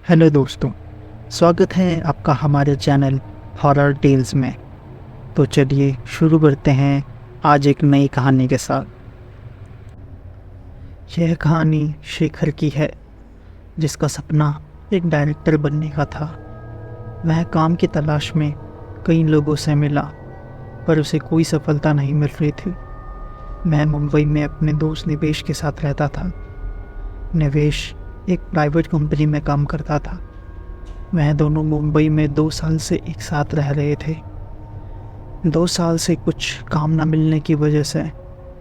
Hello दोस्तों, स्वागत है आपका हमारे चैनल हॉरर टेल्स में। तो चलिए शुरू करते हैं आज एक नई कहानी के साथ। यह कहानी शेखर की है, जिसका सपना एक डायरेक्टर बनने का था। वह काम की तलाश में कई लोगों से मिला, पर उसे कोई सफलता नहीं मिल रही थी। मैं मुंबई में अपने दोस्त निवेश के साथ रहता था। निवेश एक प्राइवेट कंपनी में काम करता था। वह दोनों मुंबई में 2 साल से एक साथ रह रहे थे। 2 साल से कुछ काम न मिलने की वजह से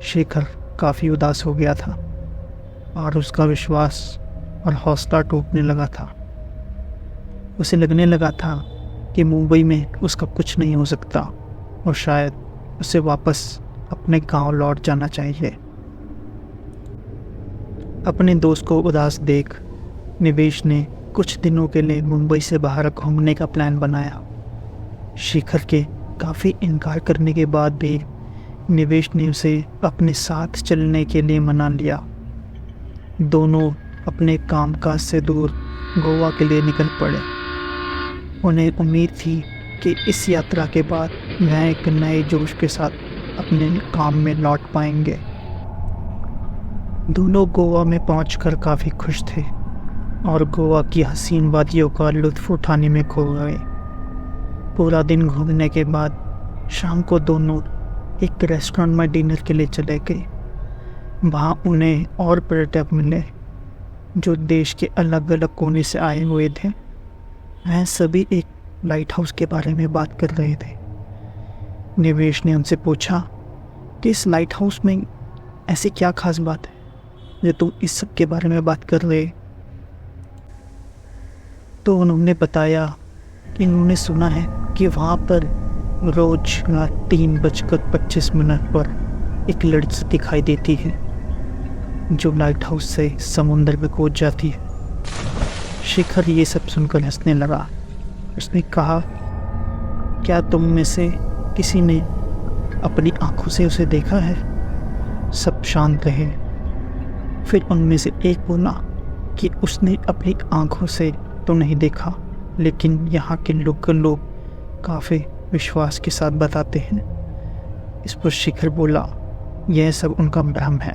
शेखर काफ़ी उदास हो गया था और उसका विश्वास और हौसला टूटने लगा था। उसे लगने लगा था कि मुंबई में उसका कुछ नहीं हो सकता और शायद उसे वापस अपने गांव लौट जाना चाहिए। अपने दोस्त को उदास देख निवेश ने कुछ दिनों के लिए मुंबई से बाहर घूमने का प्लान बनाया। शेखर के काफ़ी इनकार करने के बाद भी निवेश ने उसे अपने साथ चलने के लिए मना लिया। दोनों अपने कामकाज से दूर गोवा के लिए निकल पड़े। उन्हें उम्मीद थी कि इस यात्रा के बाद वह एक नए जोश के साथ अपने काम में लौट पाएंगे। दोनों गोवा में पहुंचकर काफ़ी खुश थे और गोवा की हसीन वादियों का लुत्फ़ उठाने में खो गए। पूरा दिन घूमने के बाद शाम को दोनों एक रेस्टोरेंट में डिनर के लिए चले गए। वहाँ उन्हें और पर्यटक मिले जो देश के अलग अलग कोने से आए हुए थे। वह सभी एक लाइट हाउस के बारे में बात कर रहे थे। निवेश ने उनसे पूछा कि इस लाइट हाउस में ऐसी क्या खास बात है जो तुम इस सब के बारे में बात कर रहे। तो उन्होंने बताया कि उन्होंने सुना है कि वहाँ पर रोज रात 3:25 पर एक लड़की दिखाई देती है जो लाइट हाउस से समुंदर में कूद जाती है। शेखर ये सब सुनकर हंसने लगा। उसने कहा, क्या तुम में से किसी ने अपनी आंखों से उसे देखा है? सब शांत रहे। फिर उनमें से एक बोला कि उसने अपनी आंखों से तो नहीं देखा, लेकिन यहाँ के लोकल लोग काफ़ी विश्वास के साथ बताते हैं। इस पर शेखर बोला, यह सब उनका भ्रम है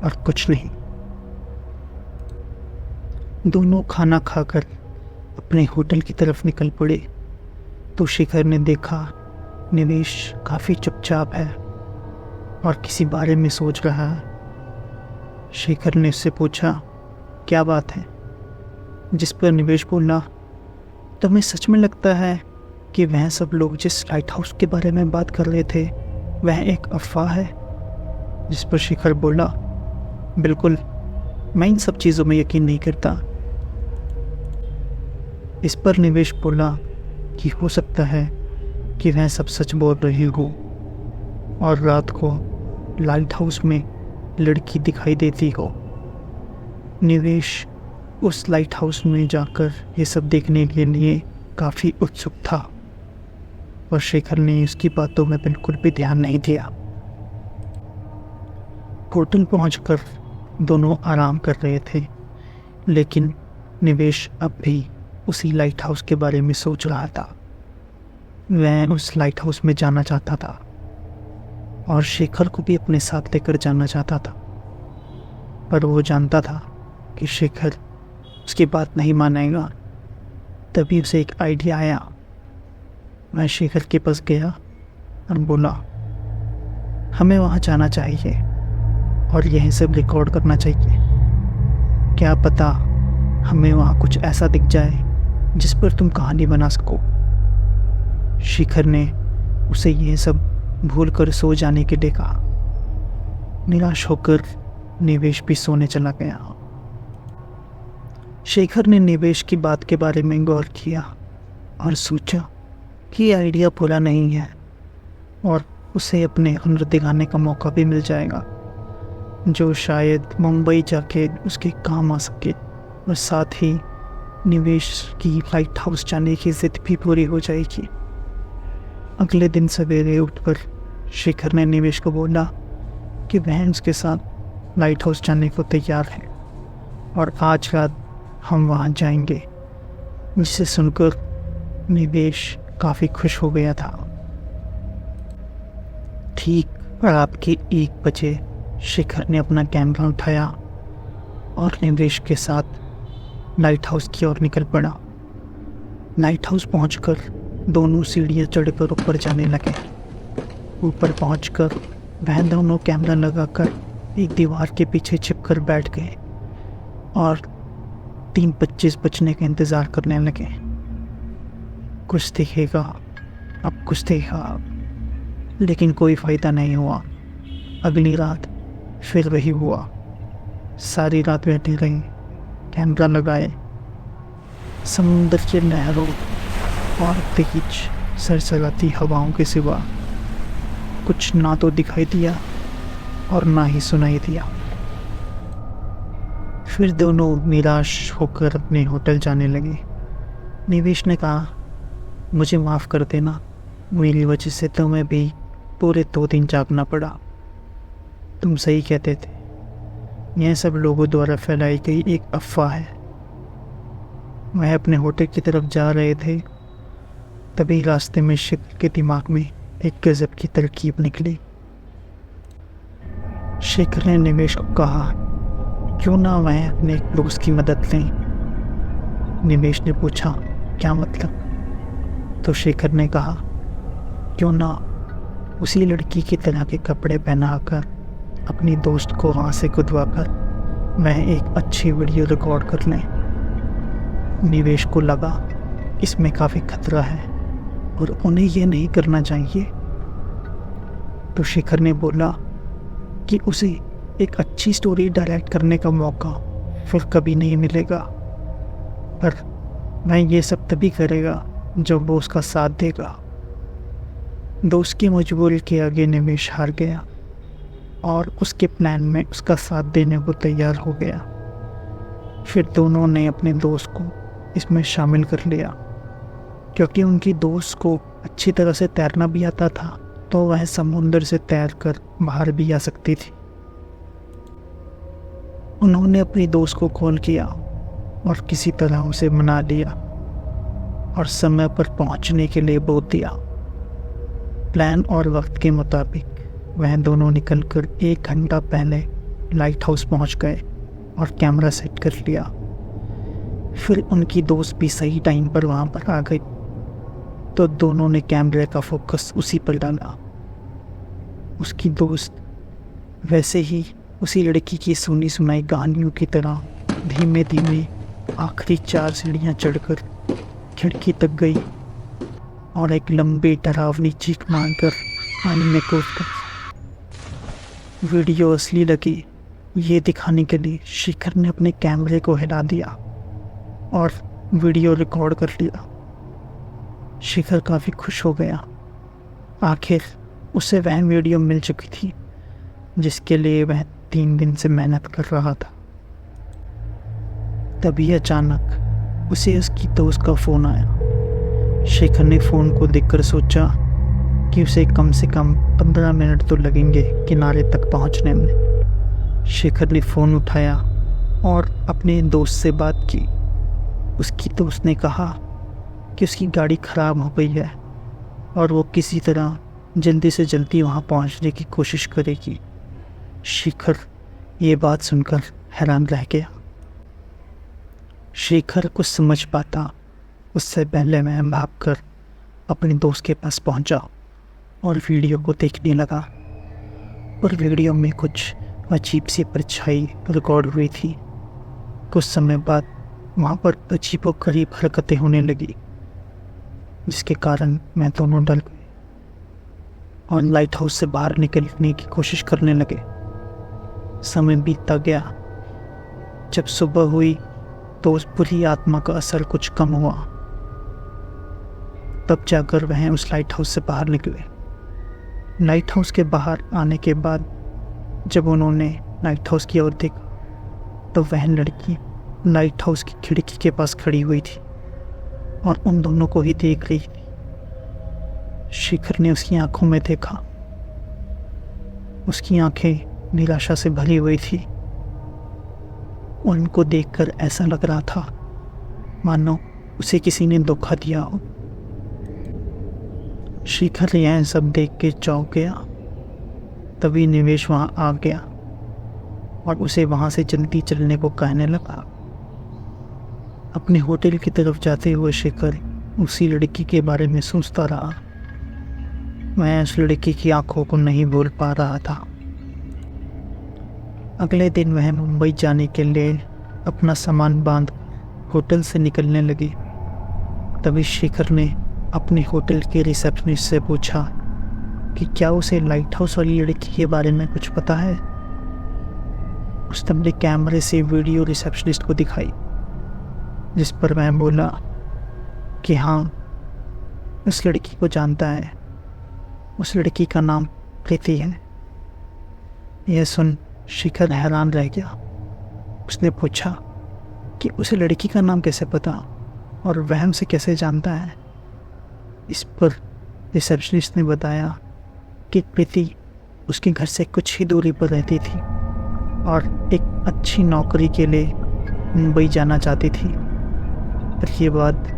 और कुछ नहीं। दोनों खाना खाकर अपने होटल की तरफ निकल पड़े तो शेखर ने देखा निवेश काफ़ी चुपचाप है और किसी बारे में सोच रहा है। शेखर ने उससे पूछा, क्या बात है? जिस पर निवेश बोला, तुम्हें सच में लगता है कि वह सब लोग जिस लाइट हाउस के बारे में बात कर रहे थे वह एक अफवाह है? जिस पर शेखर बोला, बिल्कुल, मैं इन सब चीज़ों में यकीन नहीं करता। इस पर निवेश बोला कि हो सकता है कि वह सब सच बोल रही हो और रात को लाइट हाउस में लड़की दिखाई देती हो। निवेश उस लाइट हाउस में जाकर ये सब देखने के लिए काफ़ी उत्सुक था और शेखर ने उसकी बातों में बिल्कुल भी ध्यान नहीं दिया। होटल पहुंचकर दोनों आराम कर रहे थे, लेकिन निवेश अब भी उसी लाइट हाउस के बारे में सोच रहा था। वह उस लाइट हाउस में जाना चाहता था और शेखर को भी अपने साथ लेकर जाना चाहता था, पर वो जानता था कि शेखर उसकी बात नहीं मानेगा। तभी उसे एक आइडिया आया। मैं शेखर के पास गया और बोला, हमें वहाँ जाना चाहिए और यह सब रिकॉर्ड करना चाहिए। क्या पता हमें वहाँ कुछ ऐसा दिख जाए जिस पर तुम कहानी बना सको। शेखर ने उसे यह सब भूल कर सो जाने के लिए कहा। निराश होकर निवेश भी सोने चला गया। शेखर ने निवेश की बात के बारे में गौर किया और सोचा कि आइडिया बुरा नहीं है और उसे अपने हुनर दिखाने का मौका भी मिल जाएगा जो शायद मुंबई जाके उसके काम आ सके, और साथ ही निवेश की लाइट हाउस जाने की जिद भी पूरी हो जाएगी। अगले दिन सवेरे उठकर शेखर ने निवेश को बोला कि वह उसके साथ लाइट हाउस जाने को तैयार है और आज रात हम वहाँ जाएंगे जिसे सुनकर निवेश काफ़ी खुश हो गया था। ठीक रात के 1 बजे शिखर ने अपना कैमरा उठाया और निवेश के साथ लाइट हाउस की ओर निकल पड़ा। लाइट हाउस पहुँचकर दोनों सीढ़ियाँ चढ़कर ऊपर जाने लगे। ऊपर पहुँचकर वह दोनों कैमरा लगाकर एक दीवार के पीछे छिपकर बैठ गए और 3:25 बजने का इंतज़ार करने लगे। कुछ दिखेगा, अब कुछ देखा, लेकिन कोई फ़ायदा नहीं हुआ। अगली रात फिर वही हुआ। सारी रात बैठे रहे, कैमरा लगाए। समुद्र की लहरों और तेज सरसराती हवाओं के सिवा कुछ ना तो दिखाई दिया और ना ही सुनाई दिया। फिर दोनों निराश होकर अपने होटल जाने लगे। निवेश ने कहा, मुझे माफ़ कर देना, मेरी वजह से तुम्हें भी पूरे 2 दिन जागना पड़ा। तुम सही कहते थे, यह सब लोगों द्वारा फैलाई गई एक अफवाह है। वह अपने होटल की तरफ जा रहे थे, तभी रास्ते में शिखर के दिमाग में एक गजब की तरकीब निकली। शिखर ने निवेश को कहा, क्यों ना वह अपने एक दोस्त की मदद लें। निवेश ने पूछा, क्या मतलब? तो शिखर ने कहा, क्यों ना उसी लड़की की तरह के कपड़े पहनाकर अपनी दोस्त को वहाँ से कुदवाकर वह एक अच्छी वीडियो रिकॉर्ड कर लें। निवेश को लगा इसमें काफ़ी खतरा है और उन्हें ये नहीं करना चाहिए। तो शिखर ने बोला कि उसे एक अच्छी स्टोरी डायरेक्ट करने का मौका फिर कभी नहीं मिलेगा, पर वह ये सब तभी करेगा जब वो उसका साथ देगा। दोस्त की मजबूरी के आगे निवेश हार गया और उसके प्लान में उसका साथ देने को तैयार हो गया। फिर दोनों ने अपने दोस्त को इसमें शामिल कर लिया। क्योंकि उनकी दोस्त को अच्छी तरह से तैरना भी आता था, तो वह समुद्र से तैरकर बाहर भी आ सकती थी। उन्होंने अपनी दोस्त को कॉल किया और किसी तरह उसे मना लिया और समय पर पहुंचने के लिए बोल दिया। प्लान और वक्त के मुताबिक वह दोनों निकलकर 1 घंटा पहले लाइट हाउस पहुंच गए और कैमरा सेट कर लिया। फिर उनकी दोस्त भी सही टाइम पर वहां पर आ गई, तो दोनों ने कैमरे का फोकस उसी पर डाला। उसकी दोस्त वैसे ही उसी लड़की की सुनी सुनाई कहानियों की तरह धीमे धीमे आखिरी 4 सीढ़ियाँ चढ़कर खिड़की तक गई और एक लंबी डरावनी चीख मारकर पानी में कूद गई। वीडियो असली लगी ये दिखाने के लिए शिखर ने अपने कैमरे को हिला दिया और वीडियो रिकॉर्ड कर लिया। शिखर काफ़ी खुश हो गया। आखिर उसे वह वीडियो मिल चुकी थी जिसके लिए वह 3 दिन से मेहनत कर रहा था। तभी अचानक उसे उसकी दोस्त का फ़ोन आया। शिखर ने फ़ोन को देखकर सोचा कि उसे कम से कम 15 मिनट तो लगेंगे किनारे तक पहुंचने में। शिखर ने फ़ोन उठाया और अपने दोस्त से बात की। उसकी दोस्त ने कहा कि उसकी गाड़ी ख़राब हो गई है और वो किसी तरह जल्दी से जल्दी वहाँ पहुँचने की कोशिश करेगी। शिखर ये बात सुनकर हैरान रह गया। शिखर कुछ समझ पाता उससे पहले मैं भागकर अपने दोस्त के पास पहुंचा और वीडियो को देखने लगा। और वीडियो में कुछ अजीब सी परछाई रिकॉर्ड हुई थी। कुछ समय बाद वहाँ पर अजीबोगरीब हरकतें होने लगी, जिसके कारण मैं दोनों डर गए और लाइट हाउस से बाहर निकलने की कोशिश करने लगे। समय बीतता गया। जब सुबह हुई तो उस बुरी आत्मा का असर कुछ कम हुआ। तब जाकर वह उस लाइट हाउस से बाहर निकले। लाइट हाउस के बाहर आने के बाद जब उन्होंने लाइट हाउस की ओर देखा तो वह लड़की लाइट हाउस की खिड़की के पास खड़ी हुई थी और उन दोनों को ही देख रही थी। शिखर ने उसकी आंखों में देखा। उसकी आंखें निराशा से भरी हुई थी। उनको देखकर ऐसा लग रहा था मानो उसे किसी ने धोखा दिया हो। शिखर यह सब देख के चौंक गया। तभी निवेश वहाँ आ गया और उसे वहाँ से जल्दी चलने को कहने लगा। अपने होटल की तरफ जाते हुए शिखर उसी लड़की के बारे में सोचता रहा। मैं उस लड़की की आंखों को नहीं भूल पा रहा था। अगले दिन वह मुंबई जाने के लिए अपना सामान बांध होटल से निकलने लगी। तभी शिखर ने अपने होटल के रिसेप्शनिस्ट से पूछा कि क्या उसे लाइट हाउस वाली लड़की के बारे में कुछ पता है। उसने अपने कैमरे से वीडियो रिसेप्शनिस्ट को दिखाई, जिस पर वह बोला कि हाँ, उस लड़की को जानता है। उस लड़की का नाम प्रीति है। यह सुन शिखर हैरान रह गया। उसने पूछा कि उस लड़की का नाम कैसे पता और वह उसे कैसे जानता है। इस पर रिसेप्शनिस्ट ने बताया कि प्रीति उसके घर से कुछ ही दूरी पर रहती थी और एक अच्छी नौकरी के लिए मुंबई जाना चाहती थी। पर यह बात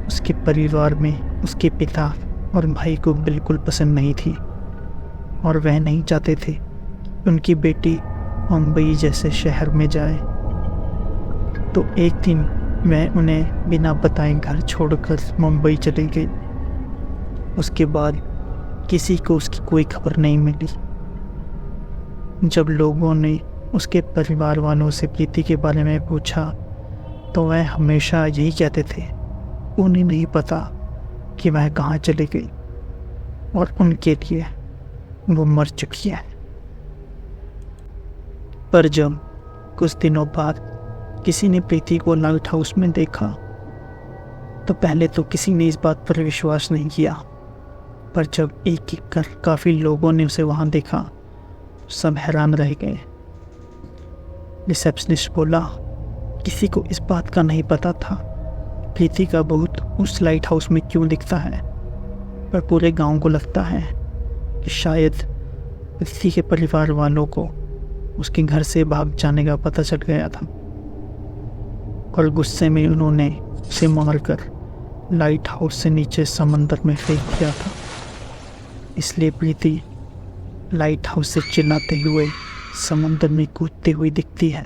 उसके परिवार में उसके पिता और भाई को बिल्कुल पसंद नहीं थी और वह नहीं चाहते थे कि उनकी बेटी मुंबई जैसे शहर में जाए। तो एक दिन वह उन्हें बिना बताए घर छोड़कर मुंबई चली गई। उसके बाद किसी को उसकी कोई खबर नहीं मिली। जब लोगों ने उसके परिवार वालों से प्रीति के बारे में पूछा तो वह हमेशा यही कहते थे, उन्हें नहीं पता कि वह कहाँ चली गई और उनके लिए वो मर चुकी है। पर जब कुछ दिनों बाद किसी ने प्रीति को लाइट हाउस में देखा तो पहले तो किसी ने इस बात पर विश्वास नहीं किया, पर जब एक एक कर काफ़ी लोगों ने उसे वहाँ देखा, सब हैरान रह गए। रिसेप्शनिस्ट बोला, किसी को इस बात का नहीं पता था प्रीति का भूत उस लाइट हाउस में क्यों दिखता है, पर पूरे गांव को लगता है कि शायद प्रीति के परिवार वालों को उसके घर से भाग जाने का पता चल गया था और गुस्से में उन्होंने उसे मारकर लाइट हाउस से नीचे समंदर में फेंक दिया था। इसलिए प्रीति लाइट हाउस से चिल्लाते हुए समंदर में कूदती हुई दिखती है।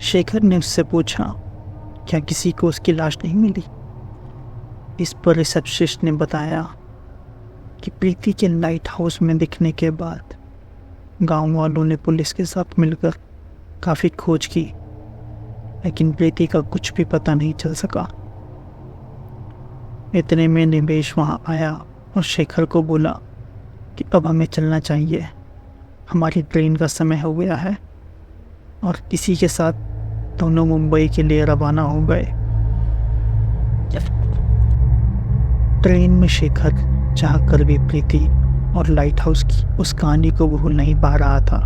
शेखर ने उससे पूछा, क्या किसी को उसकी लाश नहीं मिली? इस पर रिसेप्शनिस्ट ने बताया कि प्रीति के लाइट हाउस में दिखने के बाद गांव वालों ने पुलिस के साथ मिलकर काफ़ी खोज की, लेकिन प्रीति का कुछ भी पता नहीं चल सका। इतने में निवेश वहाँ आया और शेखर को बोला कि अब हमें चलना चाहिए, हमारी ट्रेन का समय हो गया है। और इसी के साथ दोनों मुंबई के लिए रवाना हो गए। ट्रेन में शेखर चाह कर भी प्रीति और लाइट हाउस की उस कहानी को भूल नहीं पा रहा था।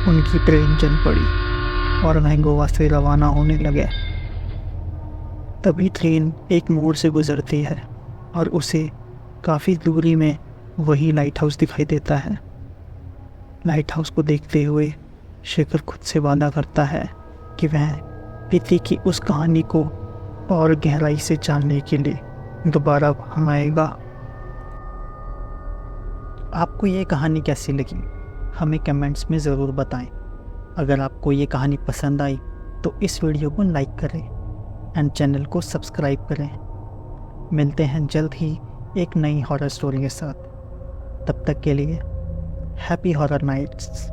उनकी ट्रेन चल पड़ी और वह गोवा से रवाना होने लगे। तभी ट्रेन एक मोड़ से गुजरती है और उसे काफ़ी दूरी में वही लाइट हाउस दिखाई देता है। लाइट हाउस को देखते हुए शेखर खुद से वादा करता है कि वह प्रीति की उस कहानी को और गहराई से जानने के लिए दोबारा वहाँ आएगा। आपको ये कहानी कैसी लगी हमें कमेंट्स में ज़रूर बताएं। अगर आपको ये कहानी पसंद आई तो इस वीडियो को लाइक करें एंड चैनल को सब्सक्राइब करें। मिलते हैं जल्द ही एक नई हॉरर स्टोरी के साथ। तब तक के लिए हैप्पी हॉरर नाइट्स।